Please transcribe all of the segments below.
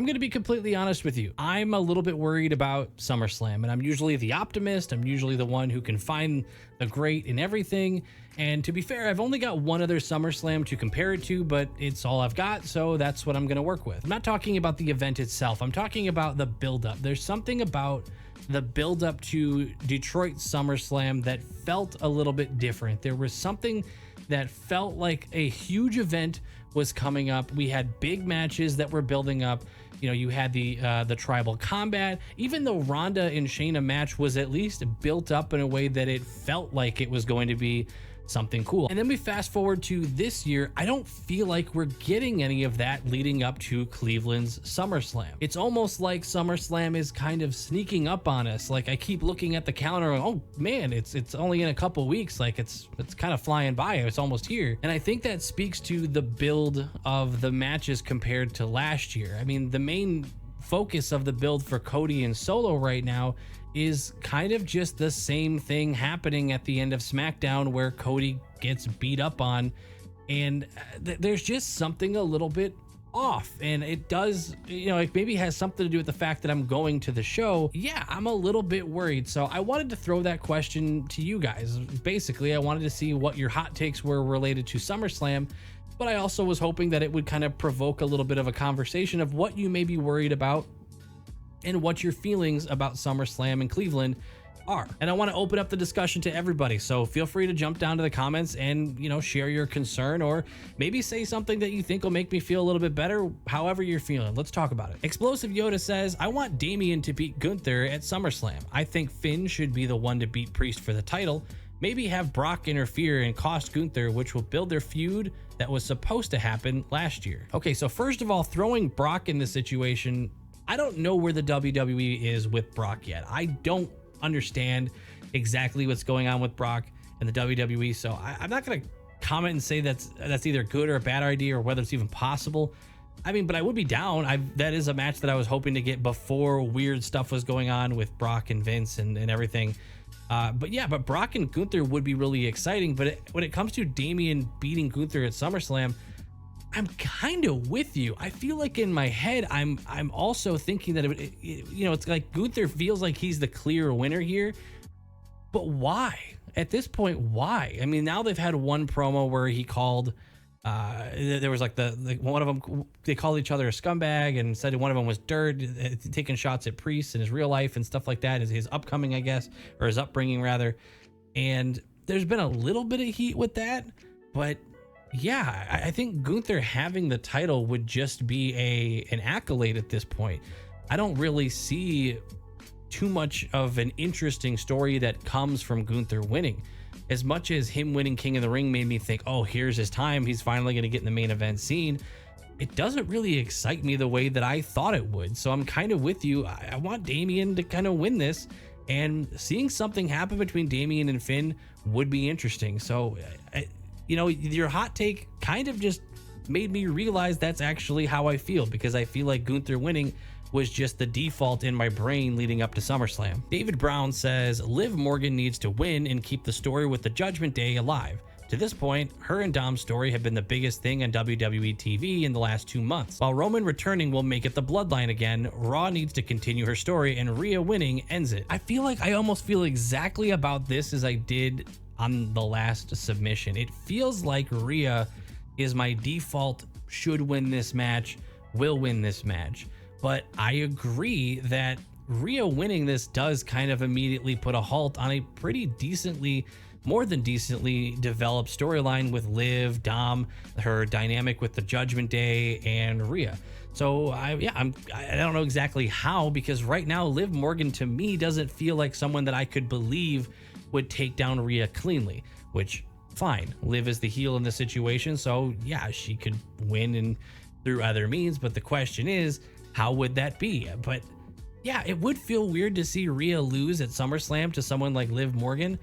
I'm going to be completely honest with you. I'm a little bit worried about SummerSlam, and I'm usually the optimist. I'm usually the one who can find the great in everything. And to be fair, I've only got one other SummerSlam to compare it to, but it's all I've got, so that's what I'm going to work with. I'm not talking about the event itself. I'm talking about the buildup. There's something about the buildup to Detroit SummerSlam that felt a little bit different. There was something that felt like a huge event was coming up. We had big matches that were building up. You know, you had the tribal combat. Even though Ronda and Shayna match was at least built up in a way that it felt like it was going to be something cool. And then we fast forward to this year. I don't feel like we're getting any of that leading up to Cleveland's SummerSlam. It's almost like SummerSlam is kind of sneaking up on us. Like I keep looking at the calendar and, oh man, it's only in a couple weeks. Like it's kind of flying by. It's almost here. And I think that speaks to the build of the matches compared to last year. I mean, the main focus of the build for Cody and Solo right now is kind of just the same thing happening at the end of SmackDown where Cody gets beat up on, and there's just something a little bit off. And it does, you know, it maybe has something to do with the fact that I'm going to the show. Yeah, I'm a little bit worried. So I wanted to throw that question to you guys. Basically, I wanted to see what your hot takes were related to SummerSlam, but I also was hoping that it would kind of provoke a little bit of a conversation of what you may be worried about and what your feelings about SummerSlam in Cleveland are. And I want to open up the discussion to everybody. So feel free to jump down to the comments and, you know, share your concern, or maybe say something that you think will make me feel a little bit better. However you're feeling, let's talk about it. Explosive Yoda says, I want Damian to beat Gunther at SummerSlam. I think Finn should be the one to beat Priest for the title. Maybe have Brock interfere and cost Gunther, which will build their feud that was supposed to happen last year. Okay, so first of all, throwing Brock in this situation, I don't know where the WWE is with Brock yet. I don't understand exactly what's going on with Brock and the WWE, so I'm not going to comment and say that's either good or a bad idea or whether it's even possible. I mean, but I would be down. That is a match that I was hoping to get before weird stuff was going on with Brock and Vince and everything. But Brock and Gunther would be really exciting. But when it comes to Damian beating Gunther at SummerSlam, I'm kind of with you. I feel like in my head, I'm also thinking that it's like Gunther feels like he's the clear winner here, but why? At this point, why? I mean, now they've had one promo where he called. There was like one of them. They called each other a scumbag and said one of them was dirt, taking shots at Priest in his real life and stuff like that. Is his upcoming, I guess, or his upbringing rather. And there's been a little bit of heat with that, but. Yeah, I think Gunther having the title would just be an accolade at this point. I don't really see too much of an interesting story that comes from Gunther winning. As much as him winning King of the Ring made me think, oh, here's his time, he's finally going to get in the main event scene, it doesn't really excite me the way that I thought it would. So I'm kind of with you. I want Damian to kind of win this, and seeing something happen between Damian and Finn would be interesting. So your hot take kind of just made me realize that's actually how I feel, because I feel like Gunther winning was just the default in my brain leading up to SummerSlam. David Brown says, Liv Morgan needs to win and keep the story with the Judgment Day alive. To this point, her and Dom's story have been the biggest thing on WWE TV in the last 2 months. While Roman returning will make it the Bloodline again, Raw needs to continue her story, and Rhea winning ends it. I feel like I almost feel exactly about this as I did on the last submission. It feels like Rhea is my default should win this match, will win this match. But I agree that Rhea winning this does kind of immediately put a halt on a pretty more than decently developed storyline with Liv, Dom, her dynamic with the Judgment Day, and Rhea. So I don't know exactly how, because right now Liv Morgan to me doesn't feel like someone that I could believe would take down Rhea cleanly, which fine. Liv is the heel in the situation, so yeah, she could win and through other means, but the question is, how would that be? But yeah, it would feel weird to see Rhea lose at SummerSlam to someone like Liv Morgan,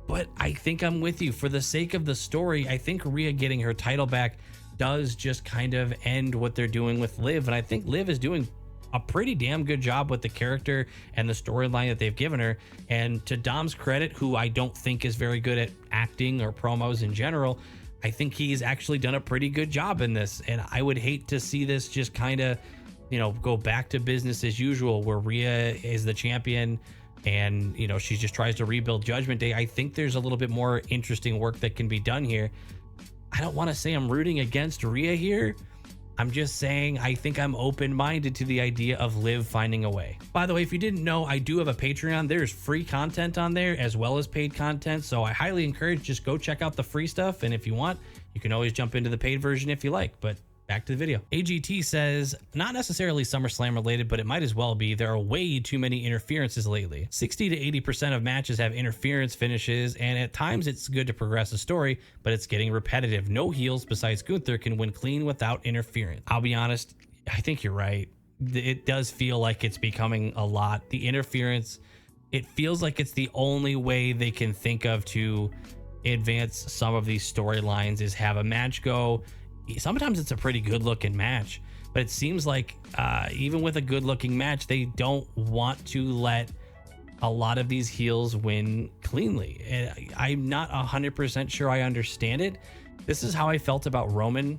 but I think I'm with you. For the sake of the story, I think Rhea getting her title back does just kind of end what they're doing with Liv, and I think Liv is doing a pretty damn good job with the character and the storyline that they've given her. And to Dom's credit, who I don't think is very good at acting or promos in general, I think he's actually done a pretty good job in this. And I would hate to see this just kind of, go back to business as usual, where Rhea is the champion and, she just tries to rebuild Judgment Day. I think there's a little bit more interesting work that can be done here. I don't want to say I'm rooting against Rhea here. I'm just saying I think I'm open-minded to the idea of Liv finding a way. By the way, if you didn't know, I do have a Patreon. There's free content on there as well as paid content. So I highly encourage, just go check out the free stuff. And if you want, you can always jump into the paid version if you like. But back to the video. AGT says, not necessarily SummerSlam related, but it might as well be. There are way too many interferences lately. 60 to 80% of matches have interference finishes, and at times it's good to progress a story, but it's getting repetitive. No heels besides Gunther can win clean without interference. I'll be honest, I think you're right. It does feel like it's becoming a lot. The interference, it feels like it's the only way they can think of to advance some of these storylines, is have a match go. Sometimes it's a pretty good looking match, but it seems like even with a good looking match, they don't want to let a lot of these heels win cleanly. And I'm not 100% sure I understand it. This is how I felt about Roman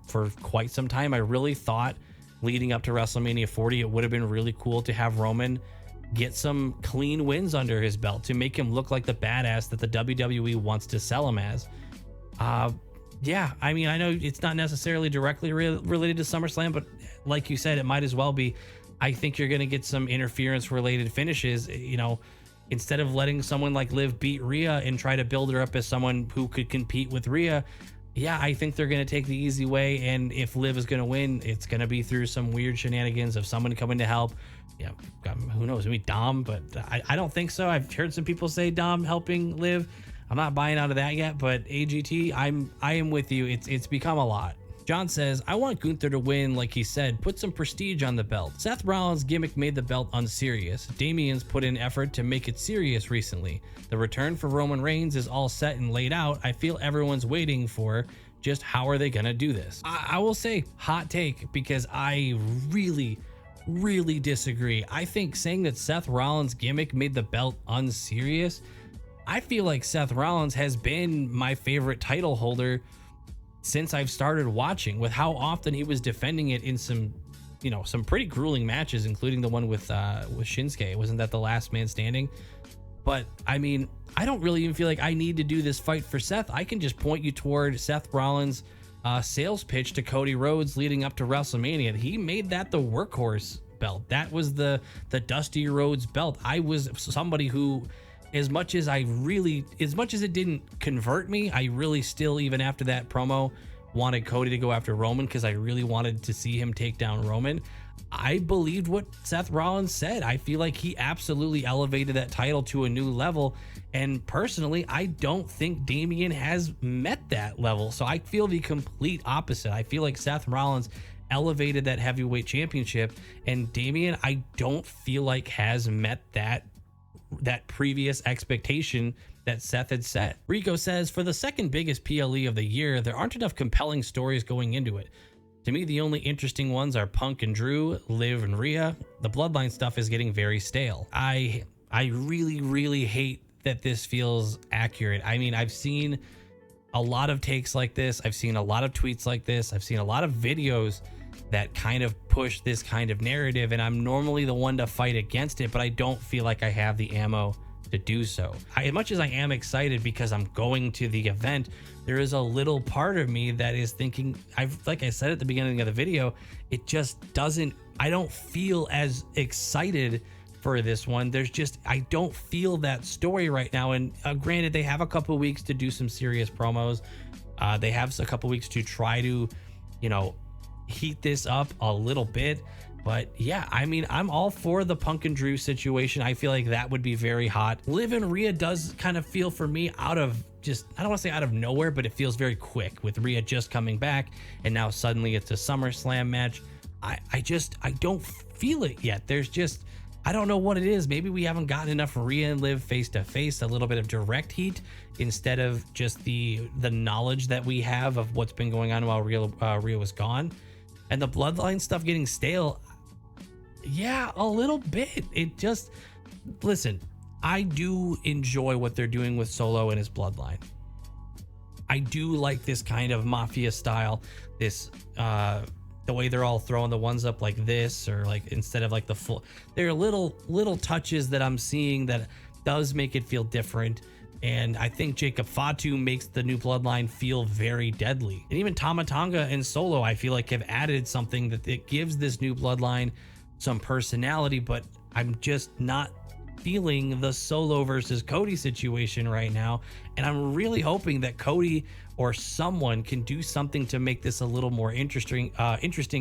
for quite some time. I really thought leading up to WrestleMania 40, it would have been really cool to have Roman get some clean wins under his belt to make him look like the badass that the WWE wants to sell him as. Yeah, I mean, I know it's not necessarily directly related to SummerSlam, but like you said, it might as well be. I think you're going to get some interference related finishes, instead of letting someone like Liv beat Rhea and try to build her up as someone who could compete with Rhea. Yeah, I think they're going to take the easy way. And if Liv is going to win, it's going to be through some weird shenanigans of someone coming to help. Who knows? Maybe Dom, but I don't think so. I've heard some people say Dom helping Liv. I'm not buying out of that yet, but AGT, I am with you. It's become a lot. John says, I want Gunther to win, like he said, put some prestige on the belt. Seth Rollins' gimmick made the belt unserious. Damian's put in effort to make it serious recently. The return for Roman Reigns is all set and laid out. I feel everyone's waiting for just how are they going to do this. I will say hot take, because I really disagree. I think saying that Seth Rollins' gimmick made the belt unserious, I feel like Seth Rollins has been my favorite title holder since I've started watching, with how often he was defending it in some pretty grueling matches, including the one with Shinsuke. Wasn't that the last man standing? But I mean, I don't really even feel like I need to do this fight for Seth. I can just point you toward Seth Rollins' sales pitch to Cody Rhodes leading up to WrestleMania. He made that the workhorse belt. That was the Dusty Rhodes belt. I was somebody who, as much as it didn't convert me, I really still, even after that promo, wanted Cody to go after Roman, because I really wanted to see him take down Roman. I believed what Seth Rollins said. I feel like he absolutely elevated that title to a new level. And personally, I don't think Damian has met that level. So I feel the complete opposite. I feel like Seth Rollins elevated that heavyweight championship, and Damian, I don't feel like has met that previous expectation that Seth had set. Rico says, for the second biggest PLE of the year, there aren't enough compelling stories going into it. To me, the only interesting ones are Punk and Drew, Liv and Rhea. The Bloodline stuff is getting very stale. I really hate that this feels accurate. I mean, I've seen a lot of takes like this. I've seen a lot of tweets like this. I've seen a lot of videos that kind of push this kind of narrative, and I'm normally the one to fight against it, but I don't feel like I have the ammo to do so. As much as I am excited because I'm going to the event, there is a little part of me that is thinking, like I said at the beginning of the video, it just doesn't, I don't feel as excited for this one. I don't feel that story right now. And granted, they have a couple weeks to do some serious promos. They have a couple weeks to try to, heat this up a little bit. But yeah, I mean, I'm all for the Punk and Drew situation. I feel like that would be very hot. Liv and Rhea does kind of feel for me out of just, I don't want to say out of nowhere, but it feels very quick with Rhea just coming back. And now suddenly it's a SummerSlam match. I don't feel it yet. There's just, I don't know what it is. Maybe we haven't gotten enough Rhea and Liv face to face, a little bit of direct heat instead of just the knowledge that we have of what's been going on while Rhea was gone. And the Bloodline stuff getting stale, yeah, a little bit. It just, listen, I do enjoy what they're doing with Solo and his Bloodline. I do like this kind of mafia style, this the way they're all throwing the ones up like this, or like instead of like the full, there are little touches that I'm seeing that does make it feel different. And I think Jacob Fatu makes the new bloodline feel very deadly. And even Tama Tonga and Solo, I feel like, have added something that it gives this new bloodline some personality, but I'm just not feeling the Solo versus Cody situation right now. And I'm really hoping that Cody or someone can do something to make this a little more interesting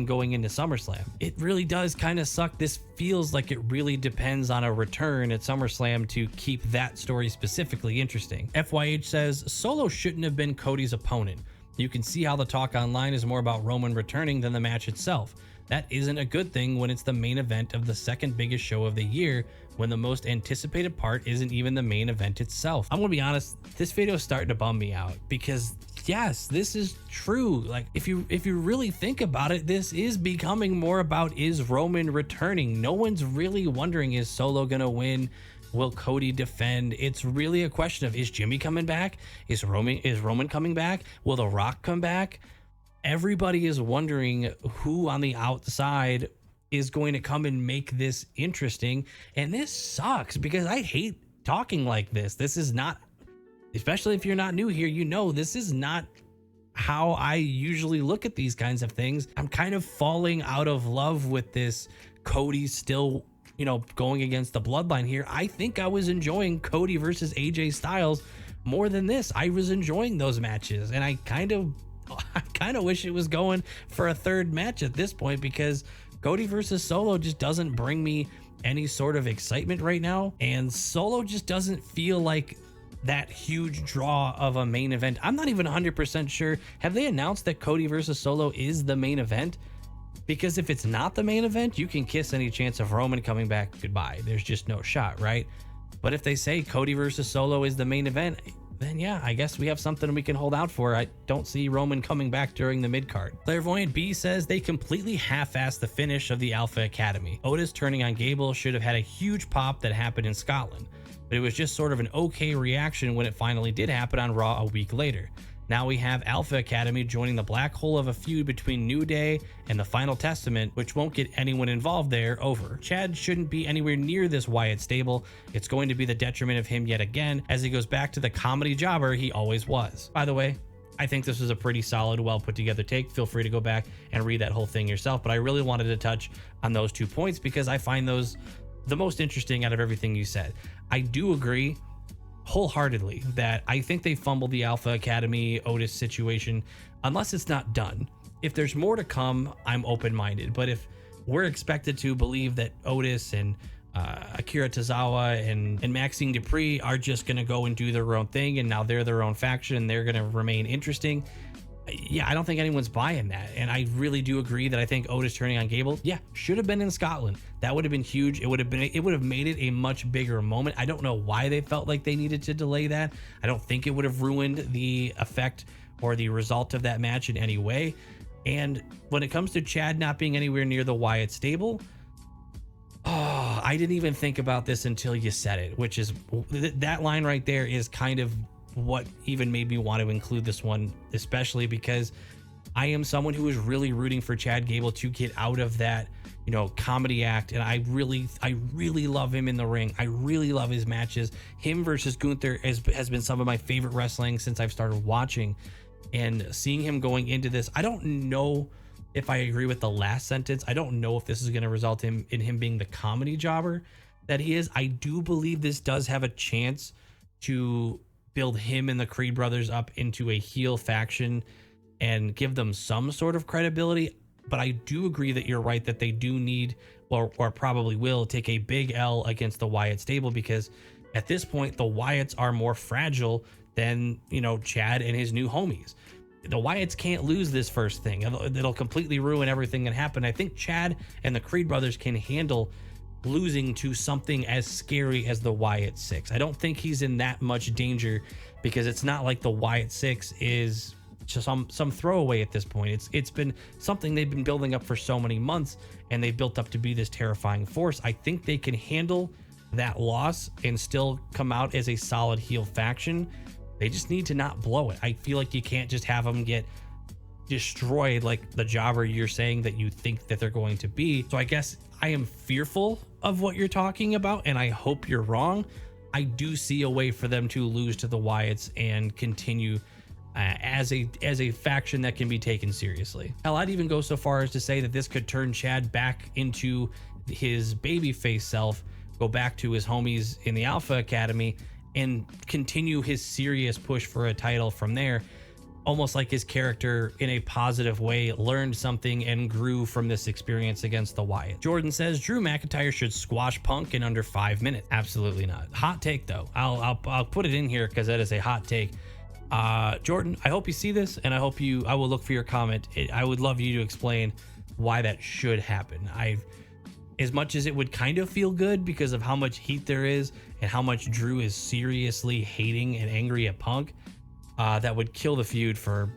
going into SummerSlam. It really does kind of suck. This feels like it really depends on a return at SummerSlam to keep that story specifically interesting. FYH says Solo shouldn't have been Cody's opponent. You can see how the talk online is more about Roman returning than the match itself. That isn't a good thing when it's the main event of the second biggest show of the year, when the most anticipated part isn't even the main event itself. I'm gonna be honest, this video is starting to bum me out, because yes, this is true. Like, if you really think about it, this is becoming more about, is Roman returning? No one's really wondering, is Solo gonna win? Will Cody defend? It's really a question of, is Jimmy coming back? Is Roman coming back? Will The Rock come back? Everybody is wondering who on the outside is going to come and make this interesting. And this sucks, because I hate talking like this. This is not, especially if you're not new here, you know, this is not how I usually look at these kinds of things. I'm kind of falling out of love with this Cody still, you know, going against the bloodline here. I think I was enjoying Cody versus AJ Styles more than this. I was enjoying those matches, and I kind of wish it was going for a third match at this point, because Cody versus Solo just doesn't bring me any sort of excitement right now. And Solo just doesn't feel like that huge draw of a main event. I'm not even 100% sure. Have they announced that Cody versus Solo is the main event? Because if it's not the main event, you can kiss any chance of Roman coming back goodbye. There's just no shot, right? But if they say Cody versus Solo is the main event, then yeah, I guess we have something we can hold out for. I don't see Roman coming back during the mid-card. Clairvoyant B says they completely half-assed the finish of the Alpha Academy. Otis turning on Gable should have had a huge pop that happened in Scotland, but it was just sort of an okay reaction when it finally did happen on Raw a week later. Now we have Alpha Academy joining the black hole of a feud between New Day and the Final Testament, which won't get anyone involved there over. Chad shouldn't be anywhere near this Wyatt stable. It's going to be the detriment of him yet again, as he goes back to the comedy jobber he always was. By the way, I think this was a pretty solid, well put together take. Feel free to go back and read that whole thing yourself, but I really wanted to touch on those 2 points because I find those the most interesting out of everything you said. I do agree wholeheartedly that I think they fumbled the Alpha Academy Otis situation, unless it's not done. If there's more to come, I'm open-minded, but if we're expected to believe that Otis and Akira Tozawa and Maxine Dupree are just going to go and do their own thing, and now they're their own faction and they're going to remain interesting, yeah, I don't think anyone's buying that. And I really do agree that I think Otis turning on Gable, yeah, should have been in Scotland. That would have been huge. It would have made it a much bigger moment. I don't know why they felt like they needed to delay that. I don't think it would have ruined the effect or the result of that match in any way. And when it comes to Chad not being anywhere near the Wyatt stable, oh, I didn't even think about this until you said it, which is that line right there is kind of what even made me want to include this one, especially because I am someone who is really rooting for Chad Gable to get out of that, you know, comedy act. And I really love him in the ring. I really love his matches. Him versus Gunther has been some of my favorite wrestling since I've started watching. And seeing him going into this, I don't know if I agree with the last sentence. I don't know if this is going to result in him being the comedy jobber that he is. I do believe this does have a chance to build him and the Creed brothers up into a heel faction and give them some sort of credibility. But I do agree that you're right, that they do need, or probably will, take a big L against the Wyatt stable, because at this point, the Wyatts are more fragile than, you know, Chad and his new homies. The Wyatts can't lose this first thing. It'll completely ruin everything that happened. I think Chad and the Creed brothers can handle losing to something as scary as the Wyatt Six. I don't think he's in that much danger, because it's not like the Wyatt Six is just some throwaway at this point. It's been something they've been building up for so many months, and they've built up to be this terrifying force. I think they can handle that loss and still come out as a solid heel faction. They just need to not blow it. I feel like you can't just have them get destroyed like the jobber you're saying that you think that they're going to be. So I guess I am fearful of what you're talking about, and I hope you're wrong. I do see a way for them to lose to the Wyatts and continue as a faction that can be taken seriously. Hell, I'd even go so far as to say that this could turn Chad back into his babyface self, go back to his homies in the Alpha Academy, and continue his serious push for a title from there. Almost like his character, in a positive way, learned something and grew from this experience against the Wyatt. Jordan says Drew McIntyre should squash Punk in under 5 minutes. Absolutely not. Hot take though. I'll put it in here because that is a hot take. Jordan, I hope you see this, and I will look for your comment. I would love you to explain why that should happen. As much as it would kind of feel good because of how much heat there is and how much Drew is seriously hating and angry at Punk, that would kill the feud for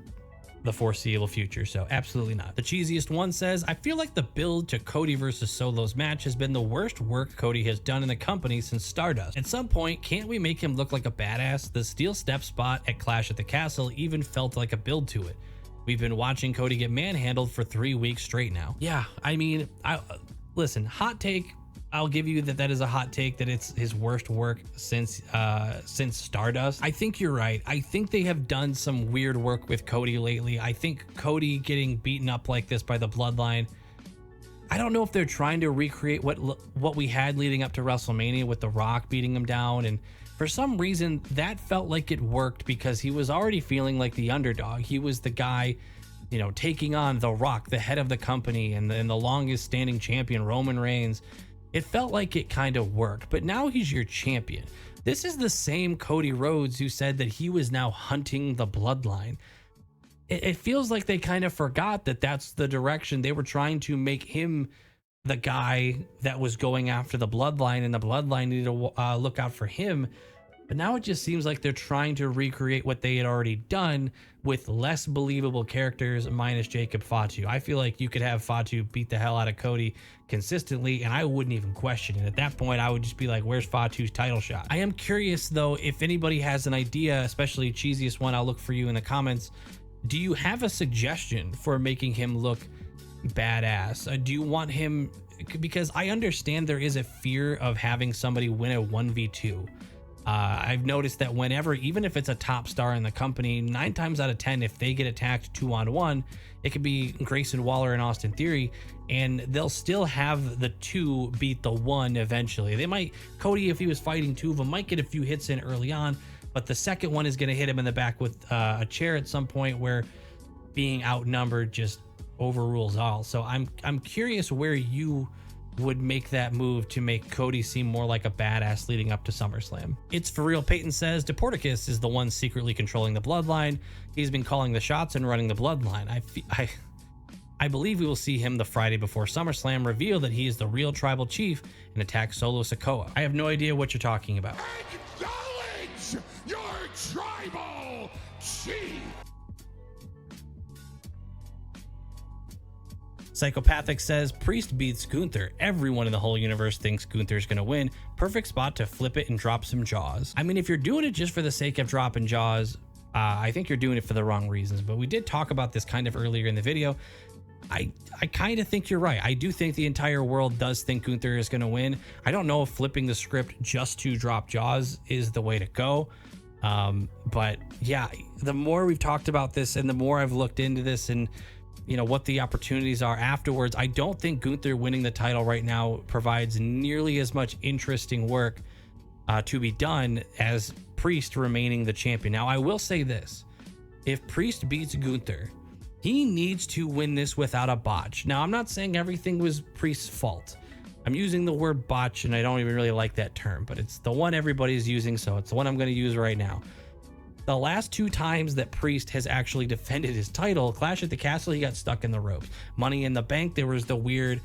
the foreseeable future. So absolutely not. The cheesiest one says, I feel like the build to Cody versus Solo's match has been the worst work Cody has done in the company since Stardust. At some point, can't we make him look like a badass? The steel step spot at Clash at the Castle even felt like a build to it. We've been watching Cody get manhandled for 3 weeks straight now. Yeah, I mean, listen, hot take. I'll give you that is a hot take, that it's his worst work since Stardust. I think you're right. I think they have done some weird work with Cody lately. I think Cody getting beaten up like this by the Bloodline, I don't know if they're trying to recreate what we had leading up to WrestleMania with The Rock beating him down, and for some reason that felt like it worked because he was already feeling like the underdog. He was the guy, you know, taking on The Rock, the head of the company, and the longest standing champion, Roman Reigns. It felt like it kind of worked, but now he's your champion. This is the same Cody Rhodes who said that he was now hunting the Bloodline. It feels like they kind of forgot that that's the direction they were trying to make him, the guy that was going after the Bloodline, and the Bloodline needed to look out for him. But now it just seems like they're trying to recreate what they had already done with less believable characters minus Jacob Fatu. I feel like you could have Fatu beat the hell out of Cody consistently, and I wouldn't even question it. At that point, I would just be like, where's Fatu's title shot? I am curious, though, if anybody has an idea, especially cheesiest one, I'll look for you in the comments. Do you have a suggestion for making him look badass? Do you want him... Because I understand there is a fear of having somebody win a 1v2. I've noticed that whenever, even if it's a top star in the company, 9 times out of 10, if they get attacked 2-on-1, it could be Grayson Waller and Austin Theory, and they'll still have the 2 beat the 1 eventually. They might, Cody, if he was fighting 2 of them, might get a few hits in early on, but the second one is going to hit him in the back with a chair at some point, where being outnumbered just overrules all. So I'm curious where you would make that move to make Cody seem more like a badass leading up to SummerSlam. It's for real. Peyton says Deporticus is the one secretly controlling the Bloodline. He's been calling the shots and running the Bloodline. I believe we will see him the Friday before SummerSlam reveal that he is the real tribal chief and attack Solo Sikoa. I have no idea what you're talking about. Acknowledge your tribal chief. Psychopathic says Priest beats Gunther. Everyone in the whole universe thinks Gunther's gonna win. Perfect spot to flip it and drop some jaws. I mean, if you're doing it just for the sake of dropping jaws, I think you're doing it for the wrong reasons. But we did talk about this kind of earlier in the video. I kind of think you're right. I do think the entire world does think Gunther is gonna win. I don't know if flipping the script just to drop jaws is the way to go. But yeah, the more we've talked about this and the more I've looked into this and you know what the opportunities are afterwards, I don't think Gunther winning the title right now provides nearly as much interesting work to be done as Priest remaining the champion. Now, I will say this: if Priest beats Gunther, he needs to win this without a botch. Now, I'm not saying everything was Priest's fault. I'm using the word botch, and I don't even really like that term, but it's the one everybody's using, so it's the one I'm going to use right now. The last 2 times that Priest has actually defended his title, Clash at the Castle, he got stuck in the ropes. Money in the Bank, there was the weird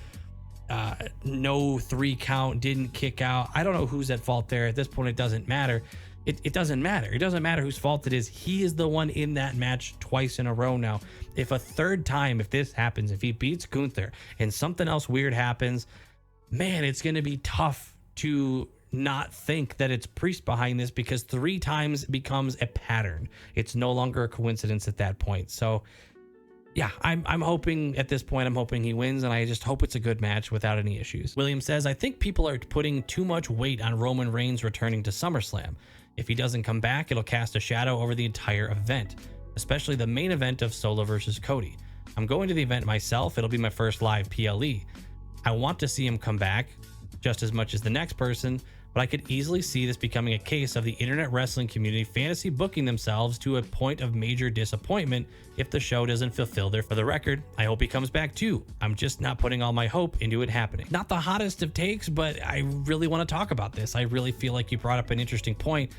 no 3 count, didn't kick out. I don't know who's at fault there. At this point, it doesn't matter. It doesn't matter. It doesn't matter whose fault it is. He is the one in that match twice in a row now. If a third time, if this happens, if he beats Gunther and something else weird happens, man, it's going to be tough to not think that it's Priest behind this, because 3 times becomes a pattern. It's no longer a coincidence at that point. So yeah, I'm hoping at this point, I'm hoping he wins, and I just hope it's a good match without any issues. William says, I think people are putting too much weight on Roman Reigns returning to SummerSlam. If he doesn't come back, it'll cast a shadow over the entire event, especially the main event of Solo versus Cody. I'm going to the event myself. It'll be my first live PLE. I want to see him come back just as much as the next person, but I could easily see this becoming a case of the internet wrestling community fantasy booking themselves to a point of major disappointment if the show doesn't fulfill their. For the record, I hope he comes back too. I'm just not putting all my hope into it happening. Not the hottest of takes, but I really want to talk about this. I really feel like you brought up an interesting point.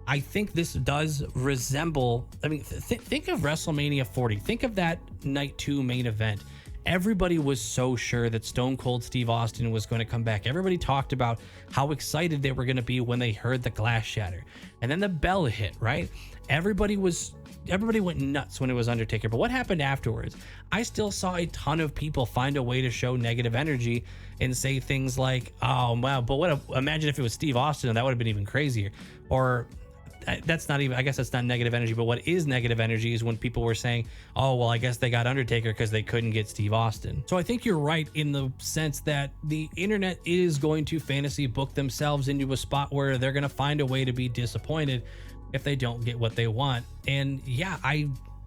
I think this does resemble, I mean, think of WrestleMania 40. Think of that night 2 main event. Everybody was so sure that Stone Cold Steve Austin was going to come back. Everybody talked about how excited they were going to be when they heard the glass shatter. And then the bell hit, right? Everybody went nuts when it was Undertaker. But what happened afterwards? I still saw a ton of people find a way to show negative energy and say things like, oh, wow, but imagine if it was Steve Austin, and that would have been even crazier. Or that's not even, I guess that's not negative energy, but what is negative energy is when people were saying, oh, well, I guess they got Undertaker because they couldn't get Steve Austin. So I think you're right in the sense that the internet is going to fantasy book themselves into a spot where they're going to find a way to be disappointed if they don't get what they want. And yeah,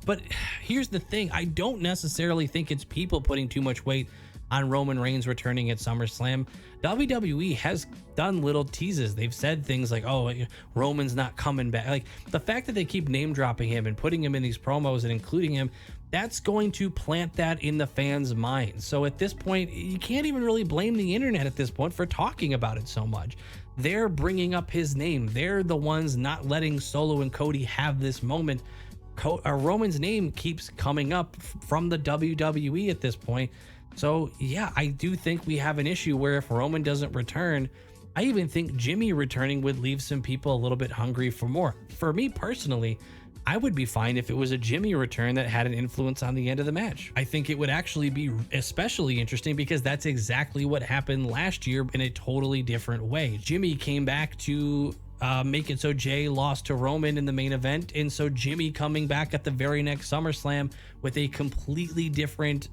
but here's the thing. I don't necessarily think it's people putting too much weight on Roman Reigns returning at SummerSlam. WWE has done little teases. They've said things like, oh, Roman's not coming back. Like the fact that they keep name dropping him and putting him in these promos and including him, that's going to plant that in the fans' minds. So at this point, you can't even really blame the internet at this point for talking about it so much. They're bringing up his name. They're the ones not letting Solo and Cody have this moment. Roman's name keeps coming up from the WWE at this point. So yeah, I do think we have an issue where if Roman doesn't return, I even think Jimmy returning would leave some people a little bit hungry for more. For me personally, I would be fine if it was a Jimmy return that had an influence on the end of the match. I think it would actually be especially interesting because that's exactly what happened last year in a totally different way. Jimmy came back to make it so Jay lost to Roman in the main event, and so Jimmy coming back at the very next SummerSlam with a completely different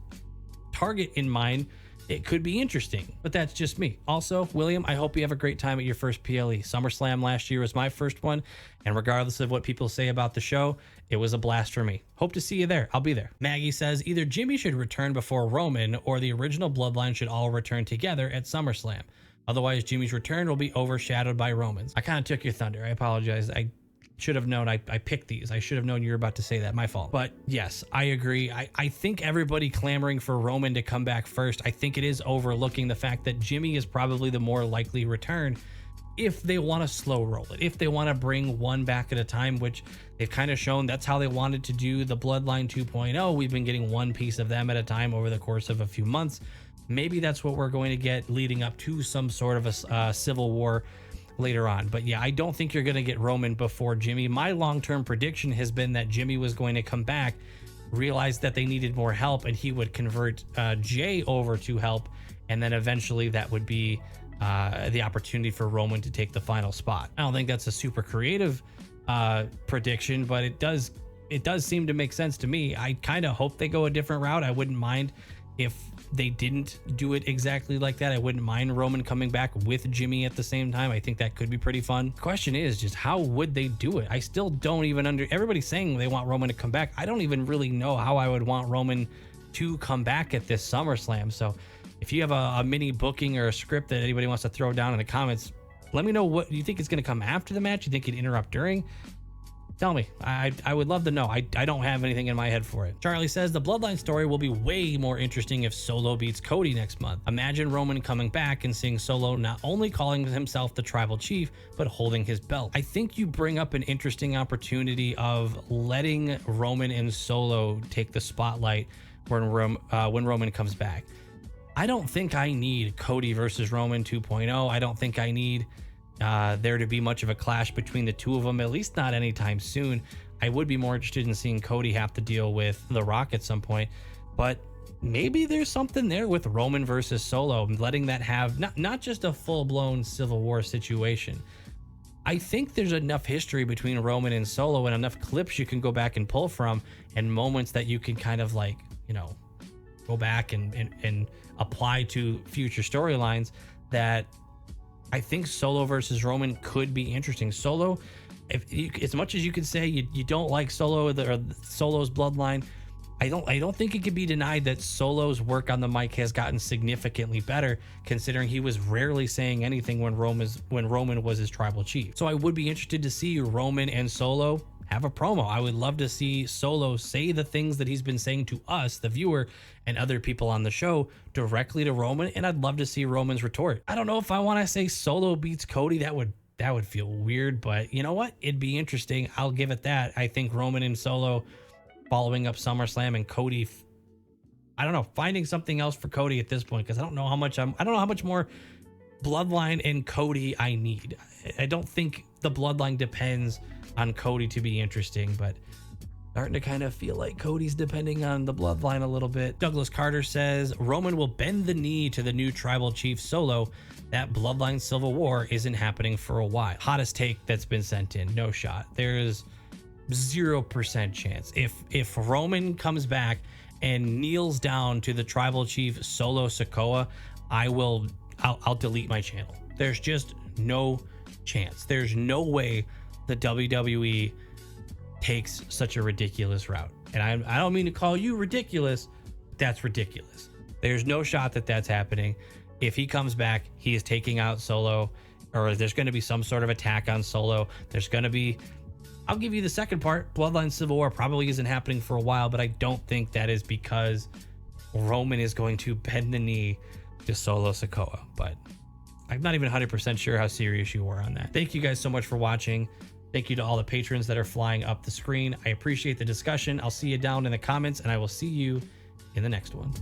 target in mind, it could be interesting, but that's just me. Also, William, I hope you have a great time at your first PLE. SummerSlam last year was my first one, and regardless of what people say about the show, it was a blast for me. Hope to see you there. I'll be there. Maggie says either Jimmy should return before Roman or the original Bloodline should all return together at SummerSlam. Otherwise, Jimmy's return will be overshadowed by Roman's. I kind of took your thunder. I apologize. I should have known. I picked these. I should have known you were about to say that. My fault. But yes, I agree. I think everybody clamoring for Roman to come back first, I think it is overlooking the fact that Jimmy is probably the more likely return if they want to slow roll it, if they want to bring one back at a time, which they've kind of shown that's how they wanted to do the Bloodline 2.0. We've been getting one piece of them at a time over the course of a few months. Maybe that's what we're going to get leading up to some sort of a civil war later on. But yeah, I don't think you're going to get Roman before Jimmy. My long-term prediction has been that Jimmy was going to come back, realize that they needed more help, and he would convert Jay over to help, and then eventually that would be the opportunity for Roman to take the final spot. I don't think that's a super creative prediction, but it does seem to make sense to me. I kind of hope they go a different route. I wouldn't mind if they didn't do it exactly like that. I wouldn't mind Roman coming back with Jimmy at the same time. I think that could be pretty fun. The question is just how would they do it? I still don't even everybody's saying they want Roman to come back. I don't even really know how I would want Roman to come back at this SummerSlam. So if you have a mini booking or a script that anybody wants to throw down in the comments, let me know. What you think is going to come after the match? You think it'd interrupt during? Tell me. I would love to know. I don't have anything in my head for it. Charlie says the Bloodline story will be way more interesting if Solo beats Cody next month. Imagine Roman coming back and seeing Solo not only calling himself the tribal chief, but holding his belt. I think you bring up an interesting opportunity of letting Roman and Solo take the spotlight when Roman comes back. I don't think I need Cody versus Roman 2.0. I don't think I need there to be much of a clash between the two of them, at least not anytime soon. I would be more interested in seeing Cody have to deal with The Rock at some point, but maybe there's something there with Roman versus Solo, letting that have not just a full-blown Civil War situation. I think there's enough history between Roman and Solo and enough clips you can go back and pull from and moments that you can kind of like go back and apply to future storylines, that I think Solo versus Roman could be interesting. Solo, as much as you could say you don't like Solo or Solo's bloodline, I don't think it could be denied that Solo's work on the mic has gotten significantly better, considering he was rarely saying anything when Roman was his tribal chief. So I would be interested to see Roman and Solo have a promo. I would love to see Solo say the things that he's been saying to us, the viewer, and other people on the show directly to Roman, and I'd love to see Roman's retort. I don't know if I want to say Solo beats Cody. That would feel weird, but you know what? It'd be interesting. I'll give it that. I think Roman and Solo following up SummerSlam, and Cody, I don't know, finding something else for Cody at this point, because I don't know how much more Bloodline and Cody I need. I don't think the Bloodline depends on Cody to be interesting, but starting to kind of feel like Cody's depending on the Bloodline a little bit. Douglas Carter says Roman will bend the knee to the new tribal chief Solo. That Bloodline Civil War isn't happening for a while. Hottest take that's been sent in. No shot. There's 0% chance. If Roman comes back and kneels down to the tribal chief Solo Sikoa, I'll delete my channel. There's just no chance. There's no way the WWE takes such a ridiculous route. And I don't mean to call you ridiculous. That's ridiculous. There's no shot that that's happening. If he comes back, he is taking out Solo, or there's going to be some sort of attack on Solo. There's going to be, I'll give you the second part. Bloodline Civil War probably isn't happening for a while, but I don't think that is because Roman is going to bend the knee to Solo Sikoa. But I'm not even 100% sure how serious you were on that. Thank you guys so much for watching. Thank you to all the patrons that are flying up the screen. I appreciate the discussion. I'll see you down in the comments, and I will see you in the next one.